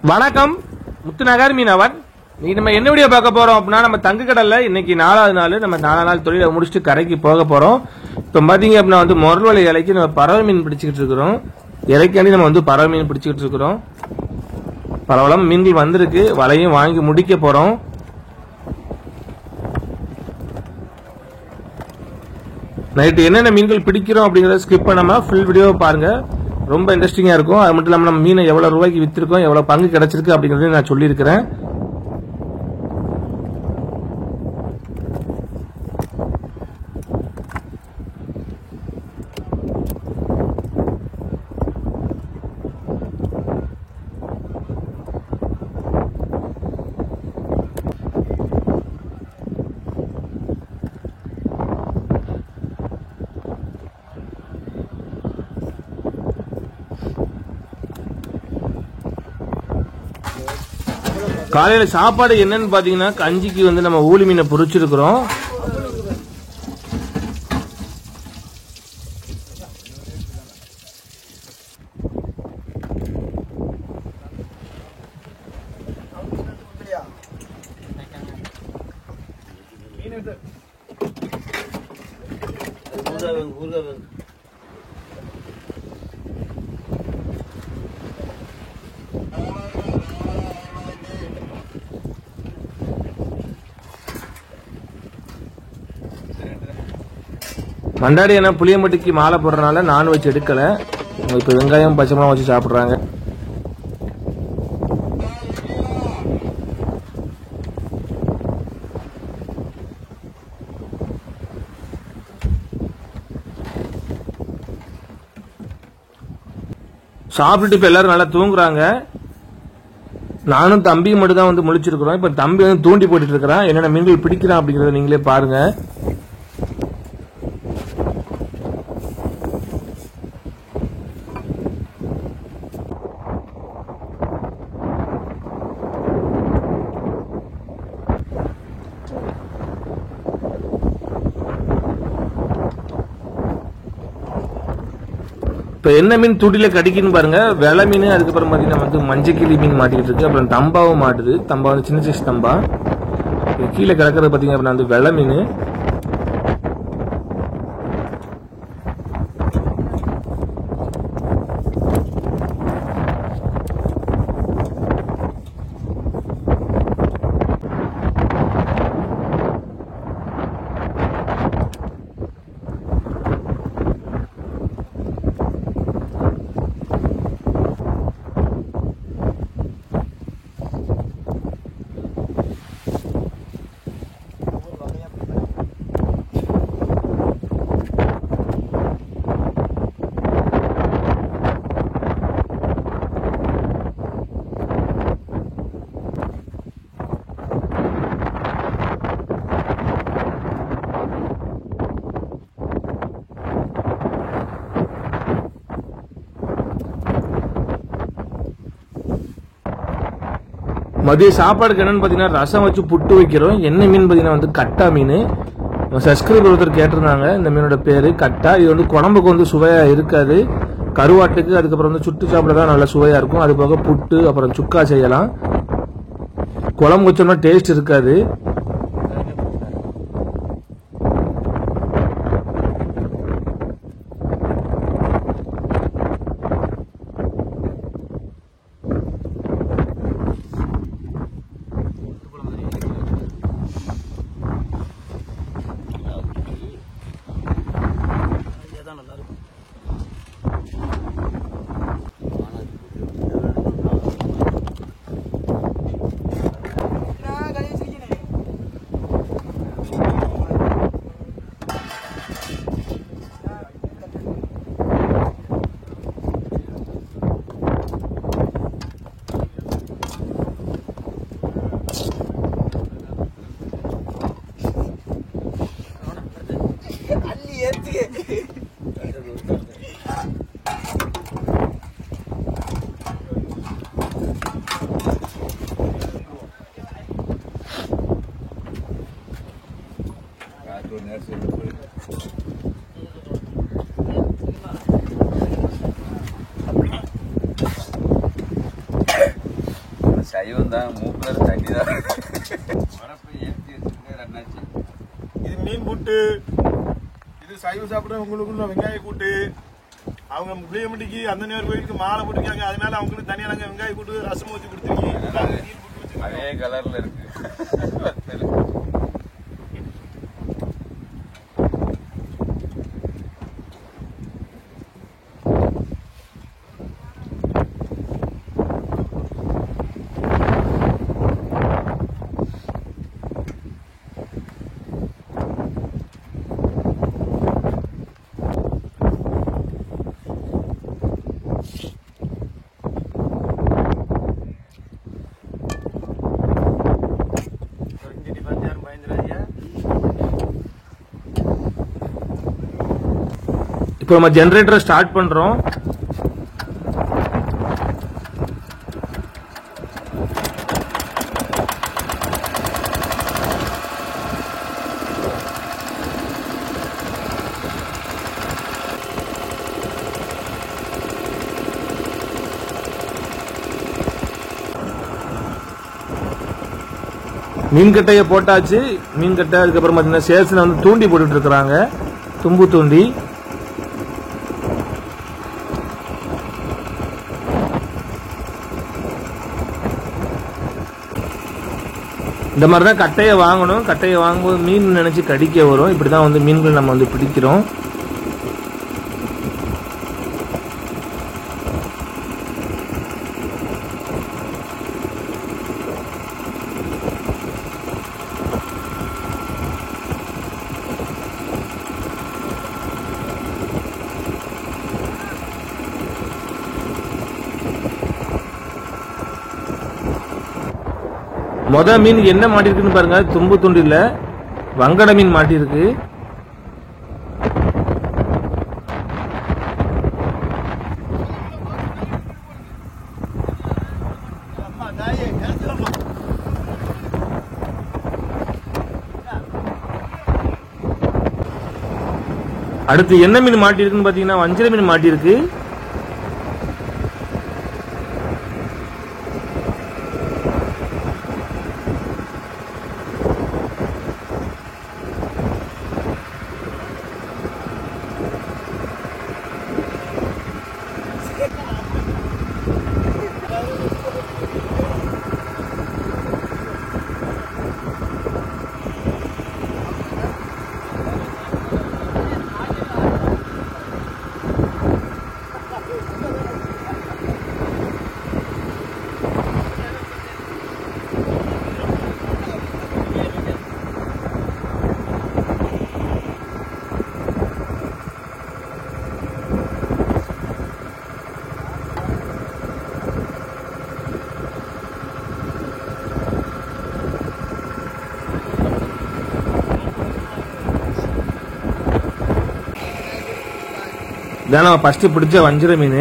வணக்கம், முத்துநகர் மீனவன். இன்னைக்கு நம்ம என்ன வீடியோ பார்க்க போறோம் அப்படின்னா, நம்ம தங்க கடல்ல இன்னைக்கு 4வது நாள். நம்ம 4 நாள் தொழிலை முடிச்சுட்டு கரைக்கு போக போறோம். இப்ப பாத்தீங்க அப்படின்னா மொரல் வலை இலைக்கு நம்ம பறவை மீன் பிடிச்சிக்கிட்டு இருக்கிறோம். இலைக்காண்டி நம்ம பறவை மீன் பிடிச்சிக்கிட்டு இருக்கிறோம். பரவலம் மீன்கள் வந்திருக்கு, வலையும் வாங்கி முடிக்க போறோம். நைட்டு என்னென்ன மீன்கள் பிடிக்கிறோம் அப்படிங்கறத ஸ்கிப் பண்ணாம ஃபுல் வீடியோ பாருங்க, ரொம்ப இன்ட்ரெஸ்டிங்கா இருக்கும். அது மட்டும் இல்லாம நம்ம மீனை எவ்வளவு ரூபாய்க்கு வித்திருக்கோம், எவ்வளவு பங்கு கிடைச்சிருக்கு அப்படிங்கறத நான் சொல்லியிருக்கிறேன். காலையில சாப்பாடு என்னன்னு பாத்தீங்கன்னா, கஞ்சிக்கு நம்ம ஊளி மீனை பொரிச்சிருக்கிறோம். மண்டாடி என்ன புளியம்பட்டிக்கு மாலை போடுறதுனால நான்வெஜ் எடுக்கல. இப்ப வெங்காயம் பச்சை மிளகாய் வச்சு சாப்பிடுறாங்க. சாப்பிட்டுட்டு இப்ப எல்லாரும் நல்லா தூங்குறாங்க. நானும் தம்பியும் மட்டும் தான் முழிச்சிருக்கிறோம். இப்ப தம்பி தூண்டி போட்டுட்டு இருக்கிறான். என்னென்ன மீன்கள் பிடிக்கிறான் அப்படிங்கறத நீங்களே பாருங்க. இப்ப என்ன மீன் தூண்டில கடிக்குன்னு பாருங்க. வெலை மீன், அதுக்கப்புறம் பாத்தீங்கன்னா மஞ்சக்கிளி மீன் மாட்டிக்கிட்டு இருக்கு. அப்புறம் தம்பாவும் மாட்டுது. தம்பா சின்ன சைஸ் தம்பா. கீழே கிடக்கிறது பாத்தீங்க அப்படின்னா வெலை மீன். மதிய சாப்பாடுக்கு என்னன்னு பாத்தீங்கன்னா ரசம் வச்சு புட்டு வைக்கிறோம். என்ன மீன் பாத்தீங்கன்னா கட்டா மீன். சப்ஸ்கிரைபர் ஒருத்தர் கேட்டிருந்தாங்க இந்த மீனோட பேரு கட்டா. இது குழம்புக்கு சுவையா இருக்காது. கருவாட்டுக்கு அதுக்கப்புறம் சுட்டு சாப்பிடதான் நல்ல சுவையா இருக்கும். அது போக புட்டு அப்புறம் சுக்கா செய்யலாம். குழம்பு வச்சோம்னா டேஸ்ட் இருக்காது. சைவம் தான், மூக்குல தண்ணி தான். உரப்பை ஏற்றி வச்சிருக்காரு அண்ணாச்சி. இது மீன் கூட்டு, இது சைவம் சாப்பிட்ற உங்களுக்குள்ள வெங்காய கூட்டு. அவங்க புளியமட்டிக்கு அந்த நேரம் கோயிலுக்கு மாலை போட்டிருக்காங்க, அதனால அவங்களுக்கு தனியா நாங்க வெங்காய கூட்டு ரசம் வச்சு கொடுத்துருக்கீங்க. அதே கலர்ல இருக்கு. இப்போ நம்ம ஜெனரேட்டரை ஸ்டார்ட் பண்றோம். மீன் கட்டையை போட்டாச்சு. மீன் கட்டை அதுக்கப்புறம் பார்த்தீங்கன்னா சேல்ஸ்ல வந்து தூண்டி போட்டுட்டு இருக்கிறாங்க, தும்பு தூண்டி. இந்த மாதிரி தான் கட்டையை வாங்கணும். கட்டையை வாங்கும்போது மீன் நினைச்சு கடிக்க வரும். இப்படிதான் வந்து மீன்கள் நம்ம வந்து பிடிக்கிறோம். மொத மீன் என்ன மாட்டிருக்குன்னு பாருங்க. தும்பு துண்டில வங்கட மீன் மாட்டிருக்கு. அடுத்து என்ன மீன் மாட்டிருக்குன்னு பாத்தீங்கன்னா வஞ்சிர மீன் மாட்டிருக்கு. இதான் நம்ம ஃபர்ஸ்ட் பிடிச்ச வஞ்சிர மீன்.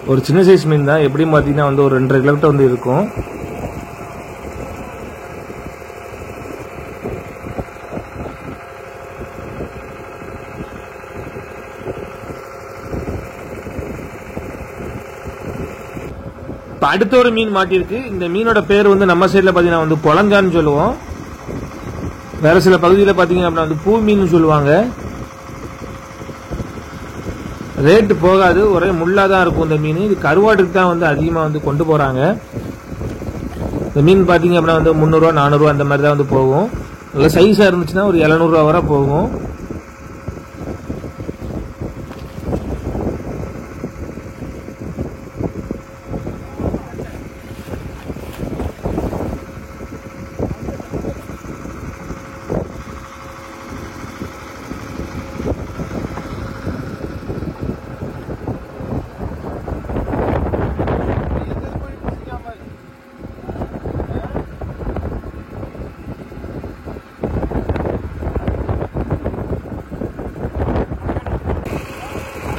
ஒரு சின்ன சைஸ் மீன் தான். எப்படியும் பார்த்தீங்கன்னா வந்து ஒரு 2.5 கிலோமீட்டர் வந்து இருக்கும். இப்போ அடுத்த ஒரு மீன் மாட்டிருக்கு. இந்த மீனோட பேர் வந்து நம்ம சைடில் பார்த்தீங்கன்னா வந்து குழங்கான்னு சொல்லுவோம். வேற சில பகுதியில் பார்த்தீங்கன்னா அப்படின்னா வந்து பூ மீன் சொல்லுவாங்க. ரேட்டு போகாது, ஒரே முள்ளாதான் இருக்கும் இந்த மீன். இது கருவாட்டுக்கு தான் வந்து அதிகமாக வந்து கொண்டு போறாங்க. இந்த மீன் பார்த்தீங்க அப்படின்னா வந்து 300 ரூபா 400 ரூபா அந்த மாதிரி தான் வந்து போகும். நல்ல சைஸாக இருந்துச்சுன்னா ஒரு 700 ரூபா வரை போகும்.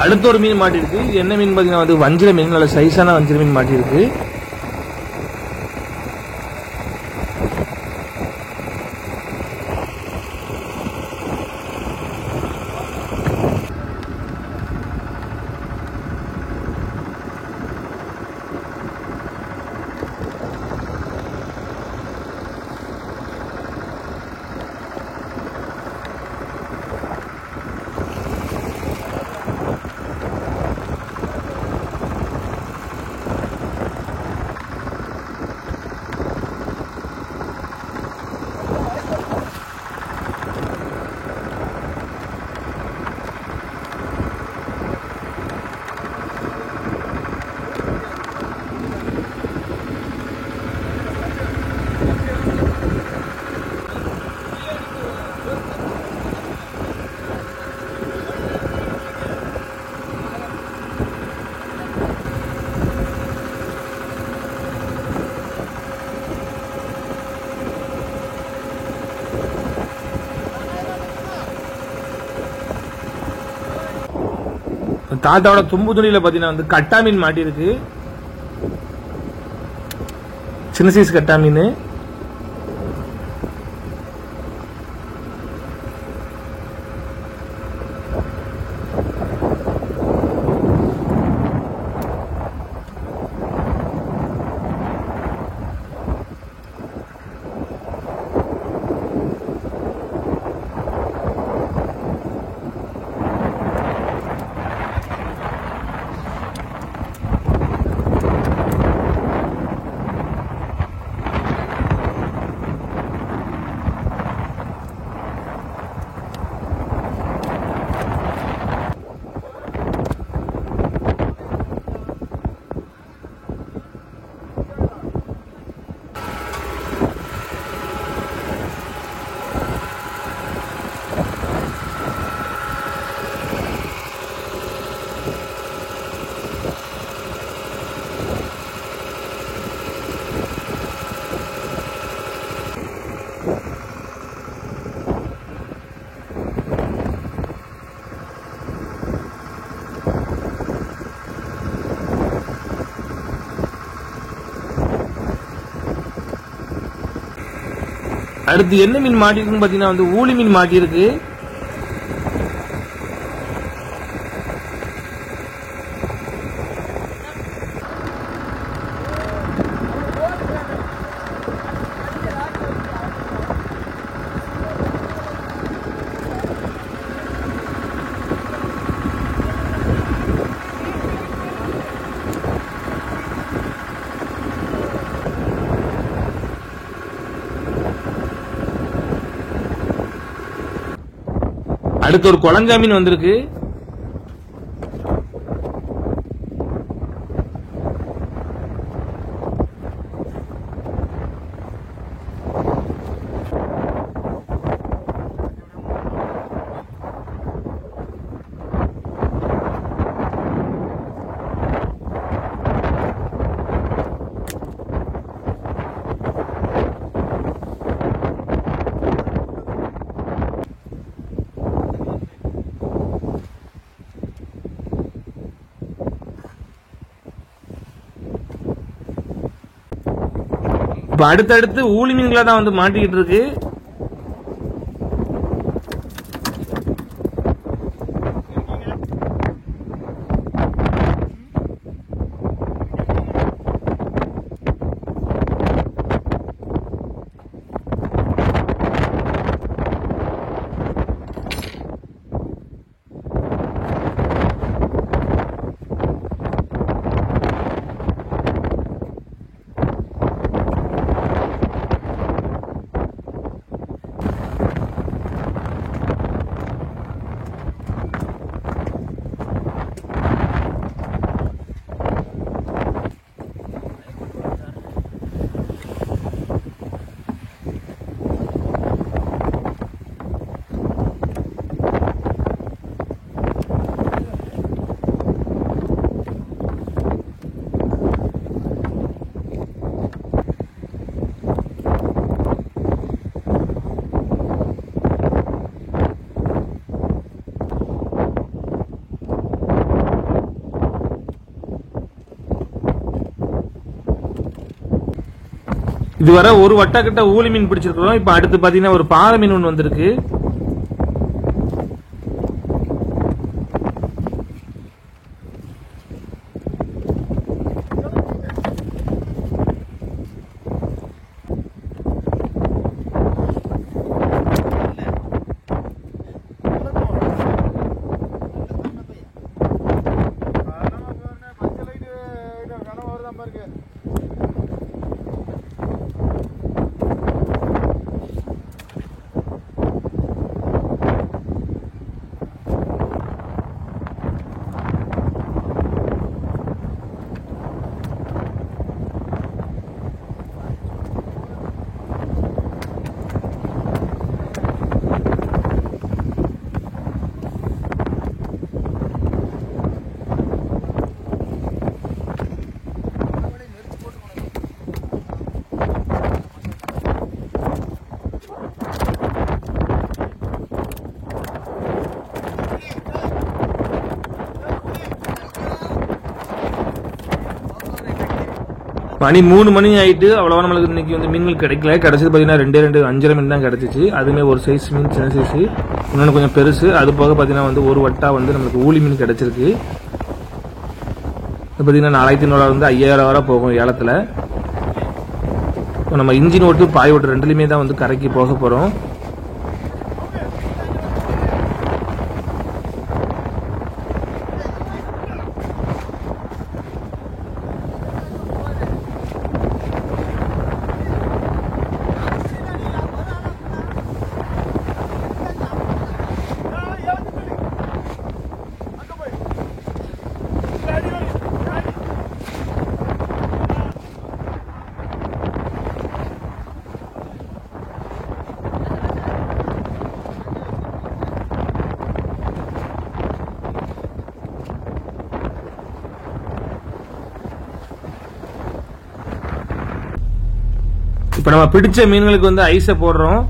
அடுத்த ஒரு மீன் மாட்டிருக்கு. இது என்ன மீன் பார்த்தீங்கன்னா வந்து வஞ்சிர மீன். நல்ல சைஸான வஞ்சிர மீன் மாட்டிருக்கு. தாத்தாவோட தும்பு துணியில பாத்தீங்கன்னா வந்து கட்டா மீன் மாட்டிருக்கு. சின்ன சைஸ் கட்டா மீன். அடுத்து என்ன மீன் மாட்டிருக்குன்னு பாத்தீங்கன்னா வந்து ஊளி மீன் மாட்டிருக்கு. அடுத்து ஒரு குழஞ்சா மீன் வந்திருக்கு. இப்ப அடுத்தடுத்து ஊளி மீன்களா தான் வந்து மாட்டிக்கிட்டு இருக்கு. இதுவரை ஒரு வட்டக்கட்ட ஊளி மீன் பிடிச்சிருக்கிறோம். இப்ப அடுத்து பாத்தீங்கன்னா ஒரு பாறை மீன் ஒன்று வந்திருக்கு. மணி 3 மணி ஆயிட்டு. அவ்வளவா நம்மளுக்கு இன்னைக்கு வந்து மீன்கள் கிடைக்கல. கிடைச்சது பாத்தீங்கன்னா 2 5 மீன் தான் கிடைச்சிச்சு. அதுமே ஒரு சைஸ் மீன், சின்ன சைஸ், இன்னொன்று கொஞ்சம் பெருசு. அது போக பாத்தீங்கன்னா வந்து ஒரு வட்டா வந்து நம்மளுக்கு ஊளி மீன் கிடைச்சிருக்கு. பாத்தீங்கன்னா 4500 வந்து 5000 வரை போகும் ஏலத்துல. நம்ம இன்ஜின் ஓட்டு பாய் ஓட்டு ரெண்டுலையுமே தான் வந்து கரைக்கு போக போறோம். இப்ப நம்ம பிடிச்ச மீன்களுக்கு வந்து ஐஸ போடுறோம்.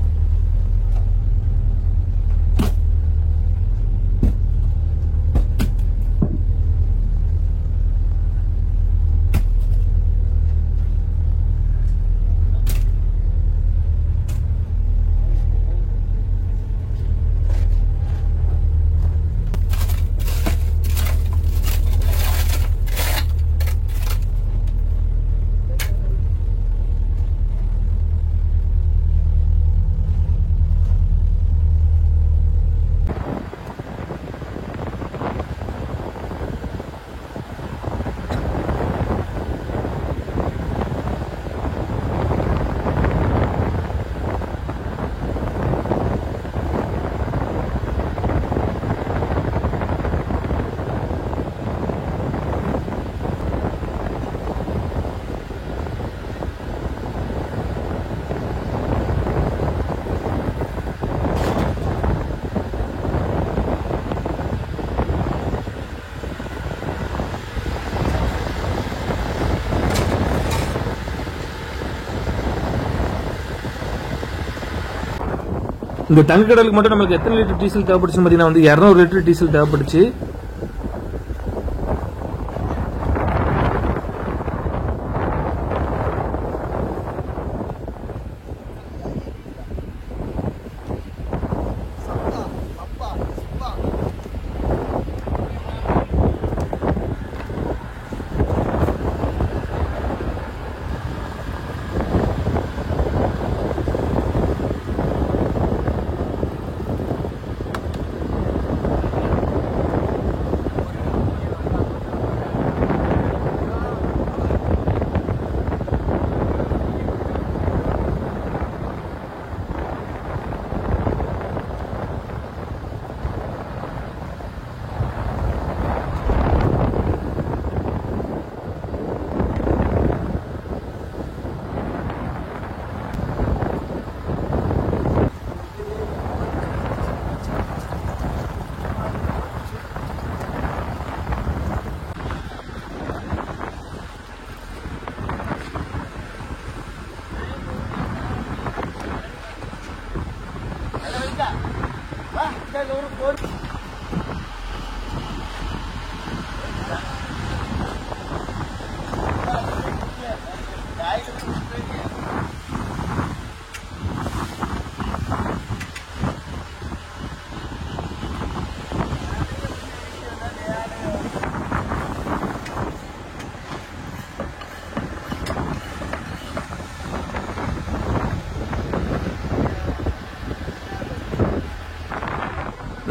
இந்த தங்கக்கடலுக்கு மட்டும் நமக்கு எத்தனை லிட்டர் டீசல் தேவைப்படுச்சு பாத்தீங்கன்னா வந்து 200 லிட்டர் டீசல் தேவைப்படுச்சு.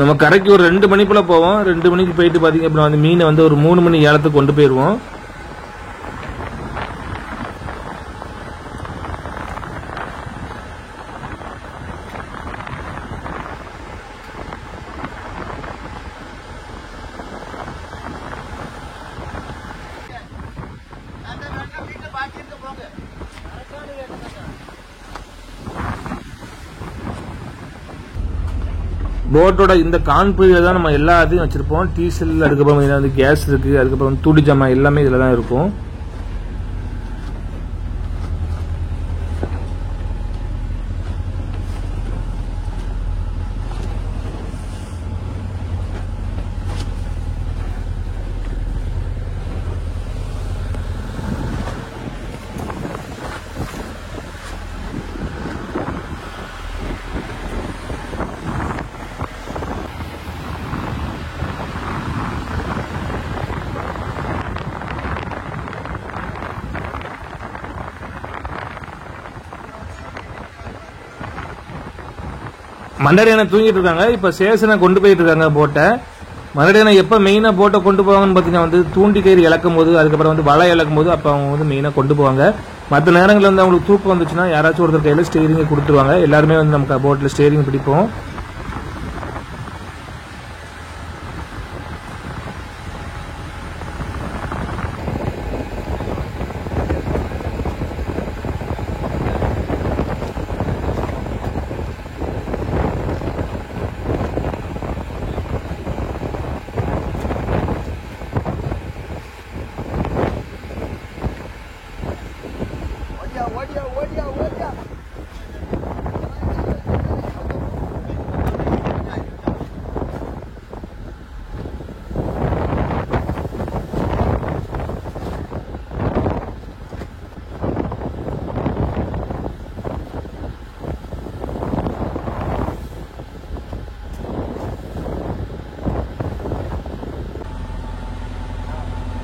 நம்ம கரைக்கு ஒரு 2 மணி போல போவோம். 2 மணிக்கு போயிட்டு பாத்தீங்க அப்படின்னா வந்து மீனை வந்து ஒரு 3 மணி ஏலத்துக்கு கொண்டு போயிருவோம். போட்டோட இந்த கான்புரியில தான் நம்ம எல்லாத்தையும் வச்சிருப்போம். டீசல், அதுக்கப்புறம் வந்து கேஸ் இருக்கு, அதுக்கப்புறம் துடி ஜாமா எல்லாமே இதுல தான் இருக்கும். மண்டடியான தூங்கிட்டு இருக்காங்க. இப்ப சேசனை கொண்டு போயிட்டு இருக்காங்க போட்டை. மண்டடியான எப்ப மெயினா போட்டை கொண்டு போவாங்கன்னு பாத்தீங்கன்னா வந்து தூண்டி கயிறு இழக்கும் போது, அதுக்கப்புறம் வந்து வலை இழக்கும் போது அப்ப அவங்க வந்து மெயினா கொண்டு போவாங்க. மற்ற நேரங்களில் வந்து அவங்களுக்கு தூக்கம் வந்துச்சுன்னா யாராச்சும் ஒருத்தர் கையில ஸ்டேரிங் கொடுத்துருவாங்க. எல்லாருமே வந்து நமக்கு போட்ல ஸ்டேரிங் பிடிப்போம்.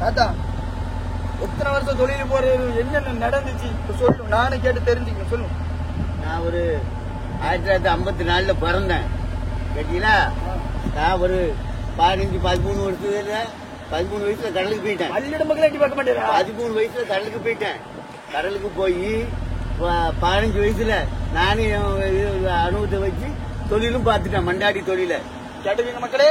தாத்தா எத்தனை வருஷம் தொழில் போறது, என்னென்ன நடந்துச்சு சொல்லு, நானே கேட்டு தெரிஞ்சுக்கணும். சொல்லுங்க. நான் ஒரு 1954 பிறந்தேன் கேட்டீங்களா. நான் ஒரு 13 வயசுல கடலுக்கு போயிட்டேன். 13 வயசுல கடலுக்கு போயிட்டேன். கடலுக்கு போய் 15 வயசுல நானே அனுபவத்தை வச்சு தொழிலும் பார்த்துட்டேன். மண்டாடி தொழில கேட்டுவீங்க மக்களே,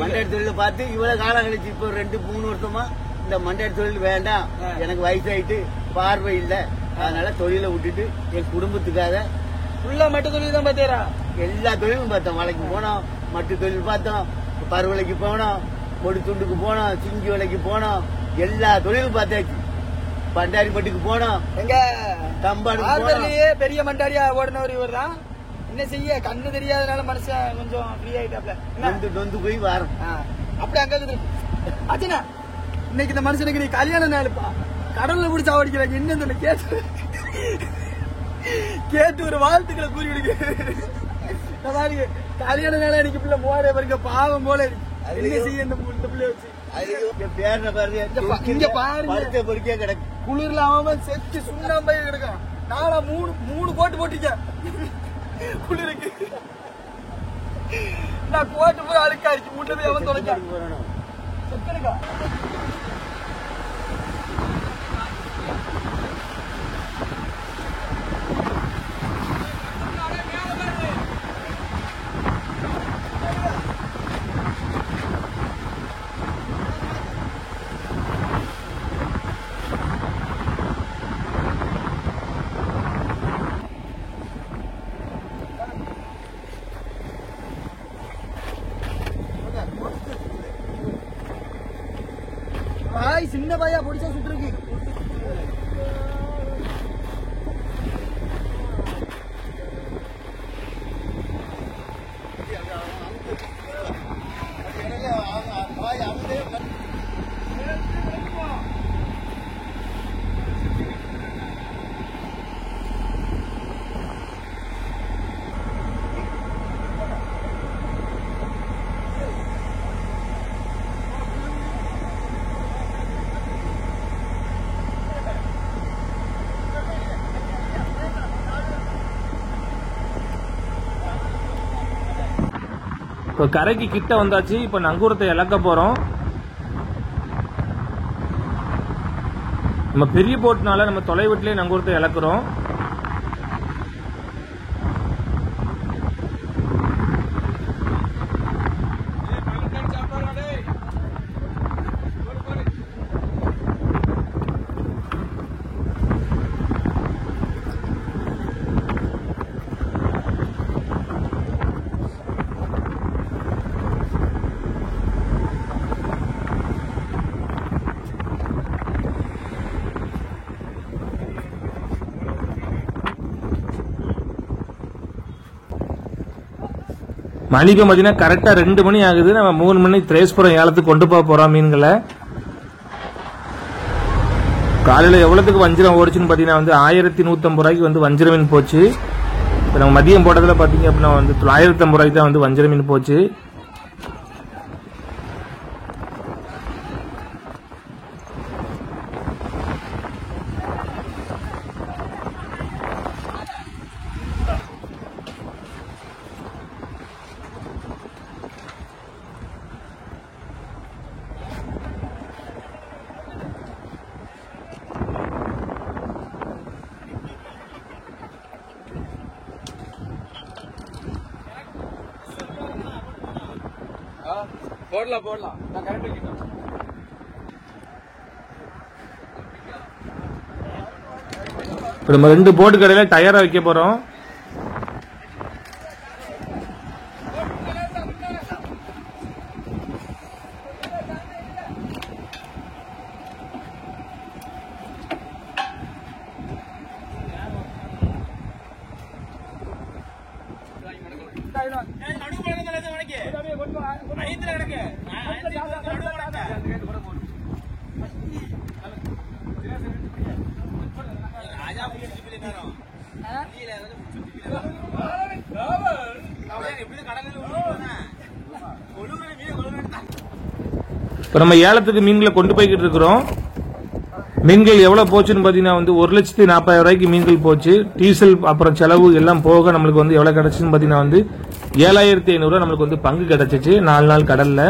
மண்டாடி தொழில பார்த்து இவ்வளவு காலம் கழிச்சு இப்போ 2-3 வருஷமா இந்த மண்டாடி தொழில் வேண்டாம், எனக்கு வயசாயிட்டு பார்வை இல்லை, அதனால தொழிலை விட்டுட்டு என் குடும்பத்துக்காக ஃபுல்லா மட்டு தொழில் தான் பாத்தீரா. எல்லா தொழிலும் பார்த்தோம். வலைக்கு போனோம், மட்டு தொழில் பார்த்தோம், பருவலைக்கு போனோம், கொடி துண்டுக்கு போனோம், சிங்கி வலைக்கு போனோம், எல்லா தொழிலும் பார்த்தாச்சு. பண்டாரி பட்டுக்கு போனோம், எங்க கம்பாடு பெரிய மண்டாடியா ஓடினவர் இவர் தான். என்ன செய்ய, கண்ணு தெரியாதனால மனுஷன் கொஞ்சம் ஃப்ரீ ஆயிட்டாப்ல. நொந்து போய் வரோம். அப்படி அங்க இருக்குது ஆச்சுனா. இன்னைக்கு இந்த மனுஷனுக்கு நீ கல்யாண நாளுப்பா, கடவுளை பிடிச்ச ஆவடிக்கிறாங்க. என்ன கேட்டு கேட்டு ஒரு வாழ்த்துக்களை கூறி விடுங்க. கல்யாண நாள இன்னைக்கு பிள்ளை மோரே பாருங்க, பாவம் போல என்ன செய்ய இந்த பிள்ளை வச்சு பேர பாருங்க. இங்க பாருங்க, படுத்த பொறுக்கியா கிடக்கு. குளிர்ல அவன் செத்து சுண்ணாம்பே கிடக்கான். நானா மூணு கோட்டு போட்டிருக்க குளிருக்கு. நான் கோட்டு போய் அழுக்காச்சு முட்டை போய் அவன் தொலைக்கான். செத்துருக்கா பாய், சின்ன பாயா பொடிச்சா சுட்டுருக்கு. இப்போ கரைக்கு கிட்ட வந்தாச்சு. இப்போ நங்கூரத்தை இழக்க போறோம். நம்ம பெரிய போட்னால நம்ம தொலைவீட்டிலே நங்கூரத்தை இழக்கிறோம். மணிக்கு பார்த்தீங்கன்னா கரெக்டா 2 மணி ஆகுது. நம்ம 3 மணி திரேஸ்புரம் ஏலத்துக்கு கொண்டு போக போறோம் மீன்களை. காலையில எவ்வளவுக்கு வஞ்சிரம் ஓடிச்சுன்னு பாத்தீங்கன்னா வந்து 1150 ரூபாய்க்கு வந்து வஞ்சிர மீன் போச்சு. இப்போ நம்ம மதியம் போட்டதுல பாத்தீங்க அப்படின்னா வந்து 950 ரூபாய்க்கு தான் வந்து வஞ்சிர மீன் போச்சு. போடலாம் நான் கரெக்ட் வைக்கணும். இப்போ நம்ம 2 போட்டு கடையில் டயரை வைக்க போறோம். இப்போ நம்ம ஏலத்துக்கு மீன்களை கொண்டு போய்கிட்டு இருக்கிறோம். மீன்கள் எவ்வளவு போச்சுன்னு பாத்தீங்கன்னா வந்து 1,40,000 ரூபாய்க்கு மீன்கள் போச்சு. டீசல் அப்புறம் செலவு எல்லாம் போக நம்மளுக்கு வந்து எவ்வளவு கிடைச்சுன்னு பாத்தீங்கன்னா வந்து 7,500 ரூபாய் நம்மளுக்கு வந்து பங்கு கிடைச்சிச்சு 4 நாள் கடல்ல.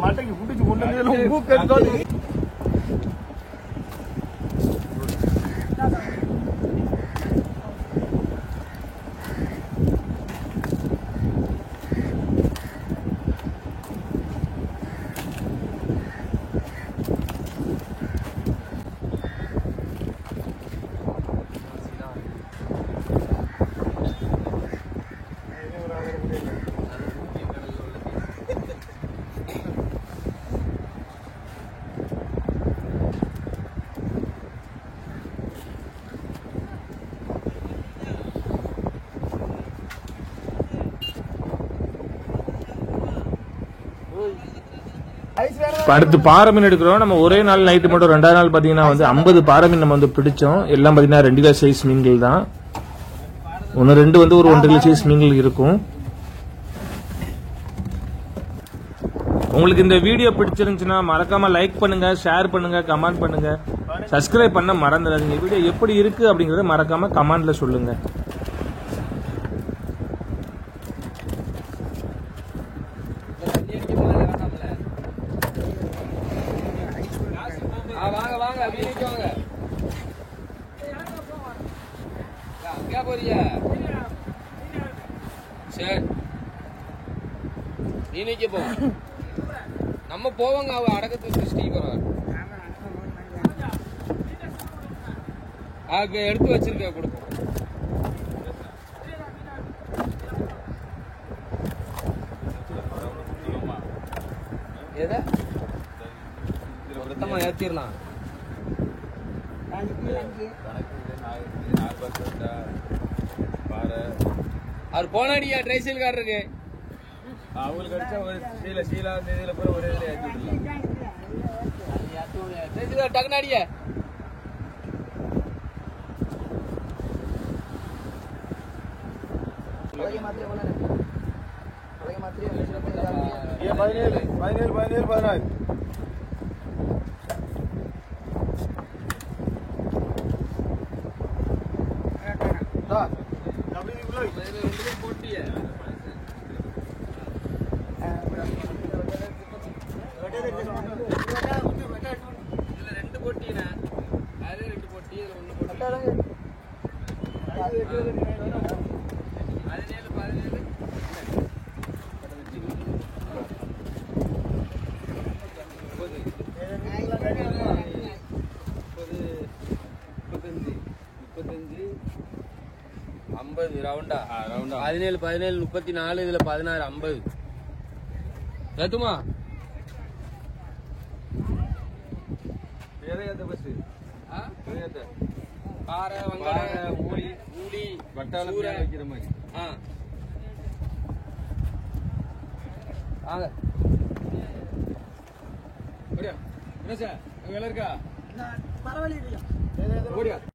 மட்டைக்கு புடிச்சு கொண்டு அடுத்து பாறை மீன் எடுக்கிறோம். நம்ம ஒரே நாள் நைட்டு மட்டும் 2வது நாள் பாத்தீங்கன்னா வந்து 50 பாறை மீன் நம்ம வந்து பிடிச்சோம். எல்லாம் பாத்தீங்கன்னா 2 கிலோ சைஸ் மீன்கள் தான். 1-2 வந்து ஒரு 1 கிலோ சைஸ் மீன்கள் இருக்கும். உங்களுக்கு இந்த வீடியோ பிடிச்சிருந்துச்சுன்னா மறக்காம லைக் பண்ணுங்க, ஷேர் பண்ணுங்க, கமெண்ட் பண்ணுங்க, சப்ஸ்கிரைப் பண்ண மறந்துடாதீங்க. வீடியோ எப்படி இருக்கு அப்படிங்கறத மறக்காம கமெண்ட்ல சொல்லுங்க. வாங்க வீட்டுக்கு வாங்க. அங்கே போறியா? சரி நீனிக்கு போ. நம்ம போவாங்க. அவ அடக்கத்துக்கு ஸ்ரீகரம் எடுத்து வச்சிருக்க கொடுப்போம். எதை மொத்தமா ஏத்திடலாம். அவர் போனாடியா ட்ரைசைல் காரருக்கு அவங்களுக்கு அடிச்சா ஒரு சீலா இதுல போய் ஒரே இதுல ஏற்றி விடலாம். ட்ரைசைல் டக்குனாடியா போட்டிய இதுல 2 போட்டினா அது 2 போட்டி இதுல 1 போட்டி 17 17 ஐம்பது ரவுண்டா 17 17 34 இதுல 16 50 ஏத்துமா காரை வெங்காயம் ஊடி வட்டாளம் வைக்கிற மாதிரி வாங்க என்ன சார் அங்க இருக்கா பரவாயில்லையா ஓடியா